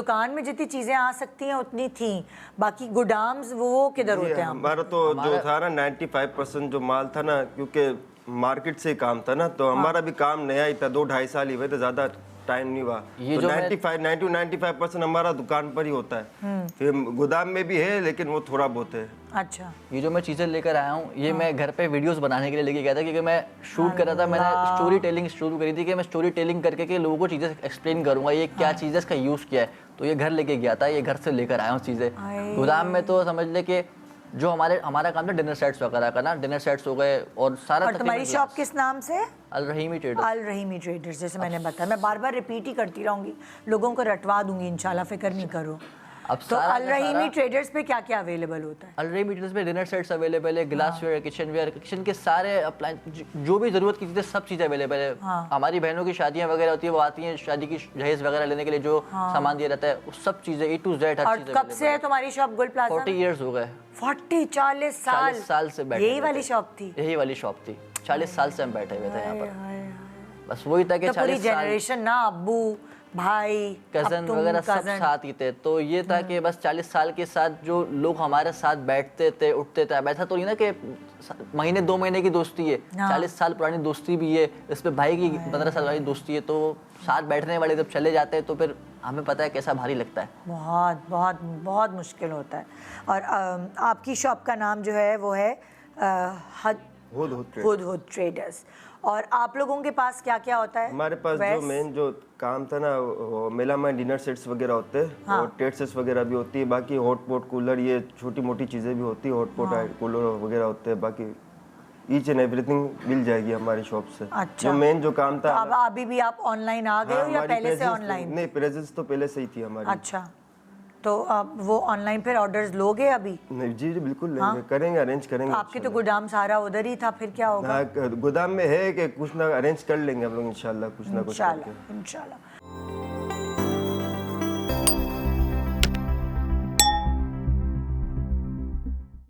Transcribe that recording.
دکان میں جتنی چیزیں آ سکتی ہیں اتنی تھیں, باقی گودامز وہ کدھر ہوتے ہیں؟ ہمارا تو جو تھا نا 95% جو مال تھا نا, کیونکہ مارکیٹ سے کام تھا نا, تو ہمارا بھی کام نیا ہی تھا, 2-2.5 سال ہی ہوئے تھے, زیادہ ٹائم نہیں ہوا. تو 95% ہمارا دکان پر ہی ہوتا ہے, پھر گودام میں بھی ہے لیکن وہ تھوڑا بہت ہے. اچھا, یہ جو میں چیزیں لے کر آیا ہوں یہ میں گھر پہ ویڈیوز بنانے کے لیے لے کے گیا تھا, کیونکہ میں شوٹ کر رہا تھا. میں نے اسٹوری ٹیلنگ شروع کری تھی کہ میں اسٹوری ٹیلنگ کر کے لوگوں کو چیزیں ایکسپلین کروں گا, یہ کیا چیز ہے, اس کا یوز کیا ہے. تو یہ گھر لے کے گیا تھا, یہ گھر سے لے کر آیا ہوں چیزیں. گودام میں تو سمجھ لے کہ جو ہمارا کام تھا ڈنر سیٹس وغیرہ کا نا, ڈنر سیٹس ہو گئے اور سارا. اور تمہاری شاپ کس نام سے؟ الرحیمی ٹریڈرز. الرحیمی ٹریڈرز, جیسے میں نے بتایا, میں بار بار ریپیٹ ہی کرتی رہوں گی, لوگوں کو رٹوا دوں گی انشاءاللہ, فکر نہیں کرو. تو الرحیمی ٹریڈرز پہ کیا کیا اویلیبل ہوتا ہے؟ الرحیمی ٹریڈرز پہ ڈنر سیٹس اویلیبل ہے, glass where, kitchen where, kitchen کے سارے جو بھی ضرورت کی چیزیں سب چیزیں اویلیبل ہے. ہماری بہنوں کی شادیاں وغیرہ ہوتی ہیں, وہ آتی ہیں شادی کی جہیز وغیرہ لینے کے لیے, جو سامان دیا رہتا ہے وہ سب چیزیں A to Z ہر چیز. اور کب سے ہے تمہاری شاپ گل پلازا؟ 40 ایئرز ہو گئے. 40 سال سے بیٹھے, یہی والی شاپ تھی؟ یہی والی شاپ تھی. 40 سال سے ہم بیٹھے ہوئے تھے یہاں پر. بس وہی تھا کہ 40 جنریشن نا, ابو بھائی کزن وغیرہ سب ساتھ ہی تھے. تو یہ تھا کہ بس 40 سال کے ساتھ جو لوگ ہمارے ساتھ بیٹھتے تھے اٹھتے تھے, اب ایسا تو نہیں نا کہ مہینے 2 مہینے کی دوستی ہے, 40 سال پرانی دوستی بھی ہے, اس پہ بھائی کی 15 سال والی دوستی ہے. تو ساتھ بیٹھنے والے جب چلے جاتے ہیں تو پھر ہمیں پتہ ہے کیسا بھاری لگتا ہے. بہت بہت بہت مشکل ہوتا ہے. اور آپ کی شاپ کا نام جو ہے وہ ہے ہد ٹریڈرز. اور آپ لوگوں کے پاس کیا کیا ہوتا ہے؟ ہمارے پاس جو مین جو کام تھا نا, میلا میں ڈنر سیٹس وغیرہ ہوتے ہیں, اور ٹیٹ سیٹس وغیرہ بھی ہوتی ہے, باقی ہاٹ پاٹ کولر, یہ چھوٹی موٹی چیزیں بھی ہوتی ہیں, ہاٹ پاٹ کولر وغیرہ ہوتے ہیں, باقی ایچ اینڈ ایوری تھنگ مل جائے گی ہماری شاپ سے. جو مین جو کام تھا. اب ابھی بھی آپ آن لائن آ گئے ہو یا پہلے سے آن لائن؟ نہیں, پریزنس تو پہلے سے ہی تھی ہماری. اچھا, تو اب وہ آن لائن پھر آرڈرز لوگے ابھی؟ جی جی بالکل لیں گے, کریں گے, ارینج کریں گے. آپ کے تو گودام سارا ادھر ہی تھا, پھر کیا ہوگا؟ گودام میں ہے کہ کچھ نہ ارینج کر لیں گے ہم لوگ انشاءاللہ, کچھ نہ کچھ. انشاءاللہ.